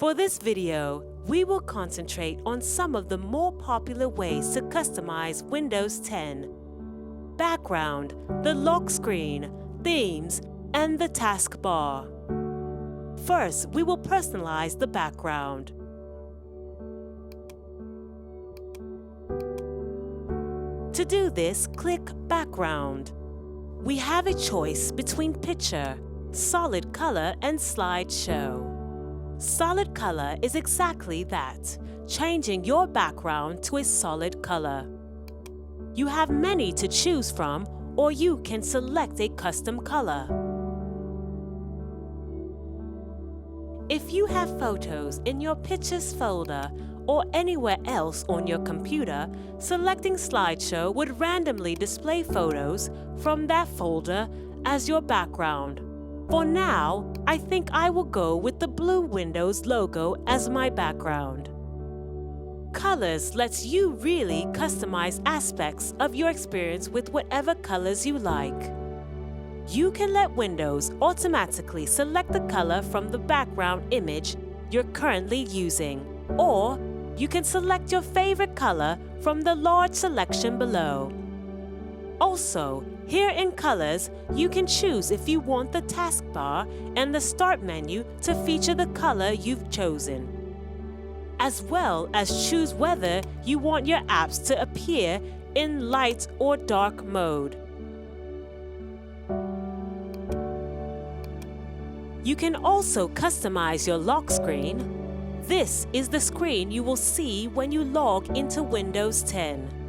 For this video, we will concentrate on some of the more popular ways to customize Windows 10. Background, the lock screen, themes, and the taskbar. First, we will personalize the background. To do this, click Background. We have a choice between Picture, Solid Color, and Slideshow. Solid color is exactly that, changing your background to a solid color. You have many to choose from, or you can select a custom color. If you have photos in your Pictures folder or anywhere else on your computer, selecting Slideshow would randomly display photos from that folder as your background. For now, I think I will go with the blue Windows logo as my background. Colors lets you really customize aspects of your experience with whatever colors you like. You can let Windows automatically select the color from the background image you're currently using, or you can select your favorite color from the large selection below. Also, here in Colors, you can choose if you want the taskbar and the Start menu to feature the color you've chosen, as well as choose whether you want your apps to appear in light or dark mode. You can also customize your lock screen. This is the screen you will see when you log into Windows 10.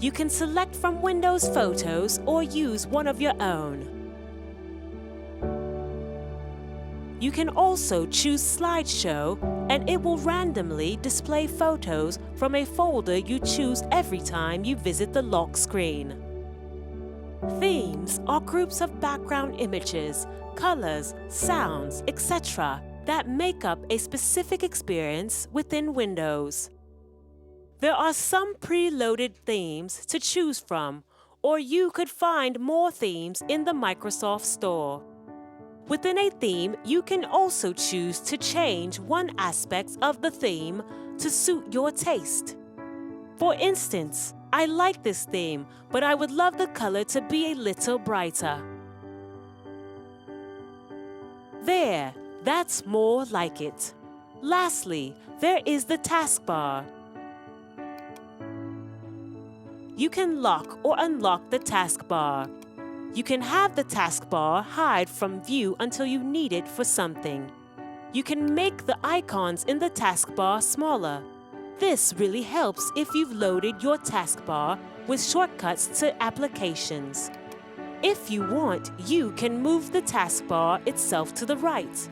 You can select from Windows Photos or use one of your own. You can also choose Slideshow, and it will randomly display photos from a folder you choose every time you visit the lock screen. Themes are groups of background images, colors, sounds, etc. that make up a specific experience within Windows. There are some preloaded themes to choose from, or you could find more themes in the Microsoft Store. Within a theme, you can also choose to change one aspect of the theme to suit your taste. For instance, I like this theme, but I would love the color to be a little brighter. There, that's more like it. Lastly, there is the taskbar. You can lock or unlock the taskbar. You can have the taskbar hide from view until you need it for something. You can make the icons in the taskbar smaller. This really helps if you've loaded your taskbar with shortcuts to applications. If you want, you can move the taskbar itself to the right,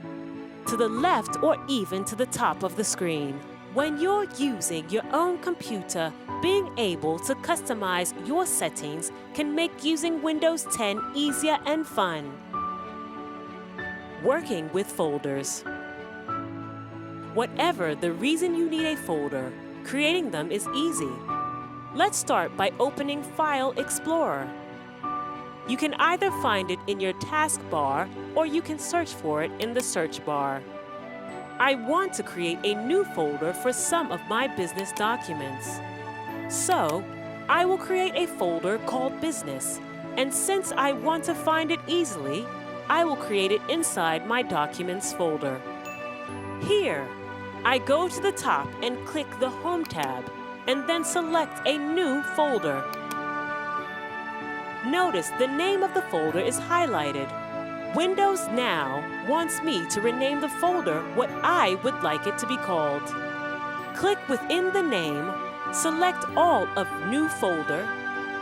to the left, or even to the top of the screen. When you're using your own computer, being able to customize your settings can make using Windows 10 easier and fun. Working with folders. Whatever the reason you need a folder, creating them is easy. Let's start by opening File Explorer. You can either find it in your taskbar or you can search for it in the search bar. I want to create a new folder for some of my business documents. So, I will create a folder called Business, and since I want to find it easily, I will create it inside my Documents folder. Here, I go to the top and click the Home tab, and then select a new folder. Notice the name of the folder is highlighted. Windows now wants me to rename the folder what I would like it to be called. Click within the name, select all of New Folder,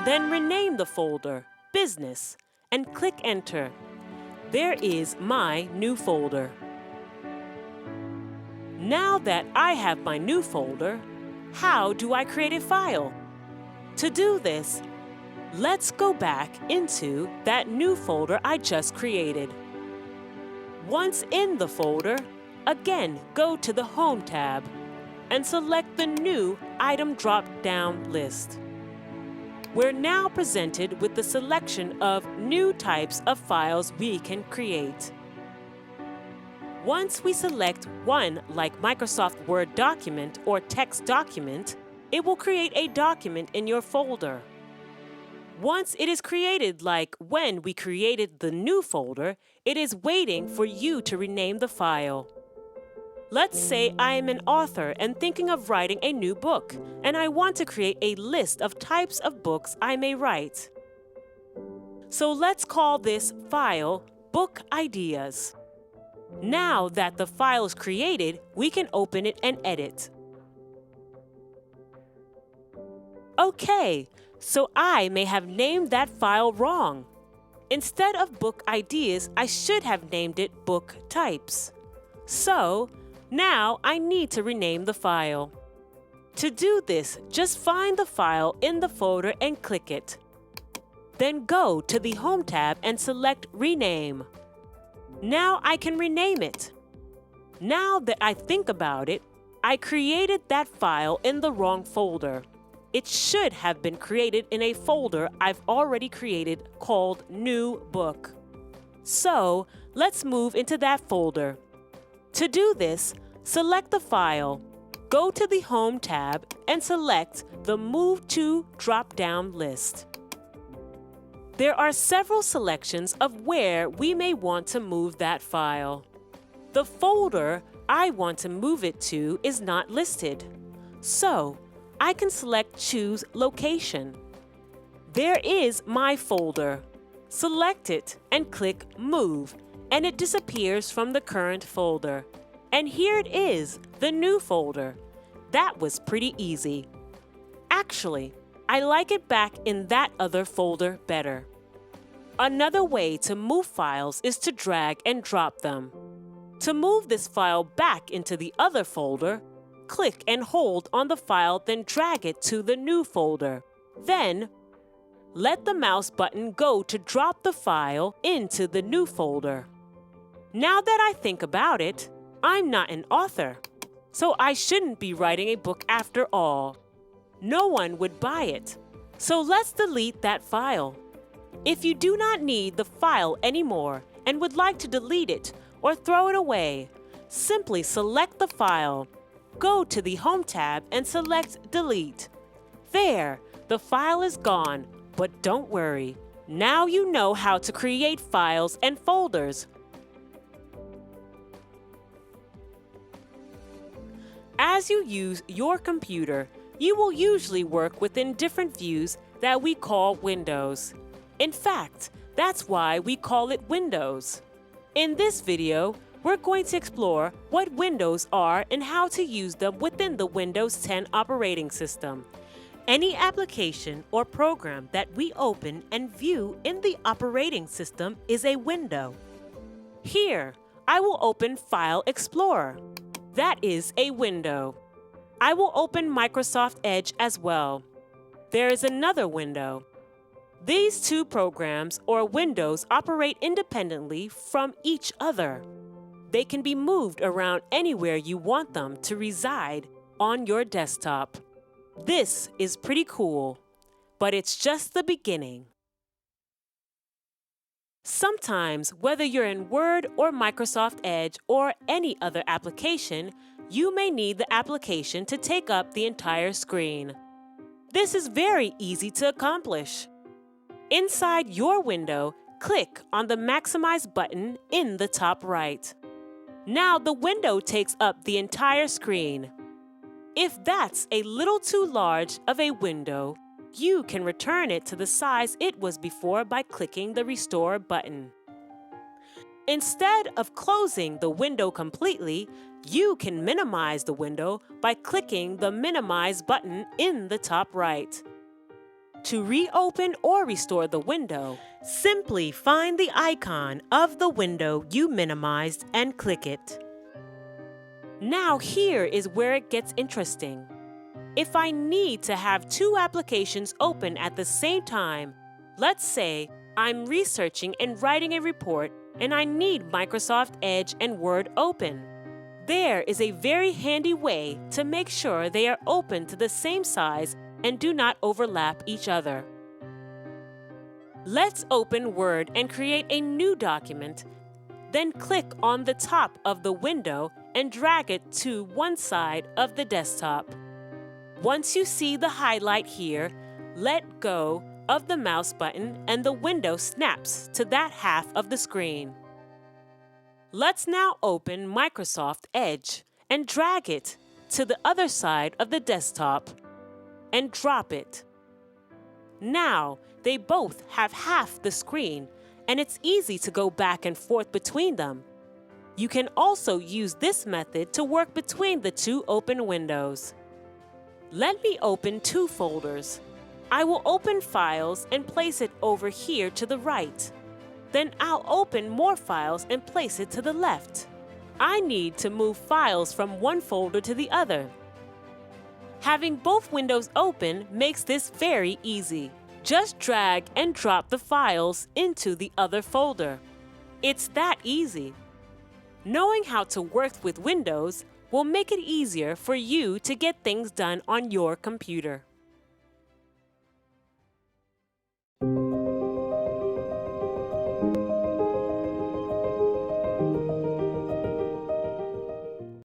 then rename the folder Business, and click Enter. There is my new folder. Now that I have my new folder, how do I create a file? To do this, let's go back into that new folder I just created. Once in the folder, again go to the Home tab and select the new item drop-down list. We're now presented with the selection of new types of files we can create. Once we select one, like Microsoft Word document or text document, it will create a document in your folder. Once it is created, like when we created the new folder, it is waiting for you to rename the file. Let's say I am an author and thinking of writing a new book, and I want to create a list of types of books I may write. So let's call this file Book Ideas. Now that the file is created, we can open it and edit. Okay, so I may have named that file wrong. Instead of Book Ideas, I should have named it Book Types. So, now I need to rename the file. To do this, just find the file in the folder and click it. Then go to the Home tab and select Rename. Now I can rename it. Now that I think about it, I created that file in the wrong folder. It should have been created in a folder I've already created called New Book. So, let's move into that folder. To do this, select the file, go to the Home tab, and select the Move To drop-down list. There are several selections of where we may want to move that file. The folder I want to move it to is not listed, so I can select Choose Location. There is my folder. Select it and click Move, and it disappears from the current folder. And here it is, the new folder. That was pretty easy. Actually, I like it back in that other folder better. Another way to move files is to drag and drop them. To move this file back into the other folder, click and hold on the file, then drag it to the new folder. Then, let the mouse button go to drop the file into the new folder. Now that I think about it, I'm not an author, so I shouldn't be writing a book after all. No one would buy it. So let's delete that file. If you do not need the file anymore and would like to delete it or throw it away, simply select the file, go to the Home tab and select Delete. There, the file is gone, but don't worry. Now you know how to create files and folders. As you use your computer, you will usually work within different views that we call windows. In fact, that's why we call it Windows. In this video, we're going to explore what windows are and how to use them within the Windows 10 operating system. Any application or program that we open and view in the operating system is a window. Here, I will open File Explorer. That is a window. I will open Microsoft Edge as well. There is another window. These two programs or windows operate independently from each other. They can be moved around anywhere you want them to reside on your desktop. This is pretty cool, but it's just the beginning. Sometimes, whether you're in Word or Microsoft Edge or any other application, you may need the application to take up the entire screen. This is very easy to accomplish. Inside your window, click on the Maximize button in the top right. Now the window takes up the entire screen. If that's a little too large of a window, you can return it to the size it was before by clicking the Restore button. Instead of closing the window completely, you can minimize the window by clicking the Minimize button in the top right. To reopen or restore the window, simply find the icon of the window you minimized and click it. Now here is where it gets interesting. If I need to have two applications open at the same time, let's say I'm researching and writing a report and I need Microsoft Edge and Word open. There is a very handy way to make sure they are open to the same size and do not overlap each other. Let's open Word and create a new document. Then click on the top of the window and drag it to one side of the desktop. Once you see the highlight here, let go of the mouse button and the window snaps to that half of the screen. Let's now open Microsoft Edge and drag it to the other side of the desktop and drop it. Now, they both have half the screen, and it's easy to go back and forth between them. You can also use this method to work between the two open windows. Let me open two folders. I will open Files and place it over here to the right. Then I'll open more files and place it to the left. I need to move files from one folder to the other. Having both windows open makes this very easy. Just drag and drop the files into the other folder. It's that easy. Knowing how to work with Windows will make it easier for you to get things done on your computer.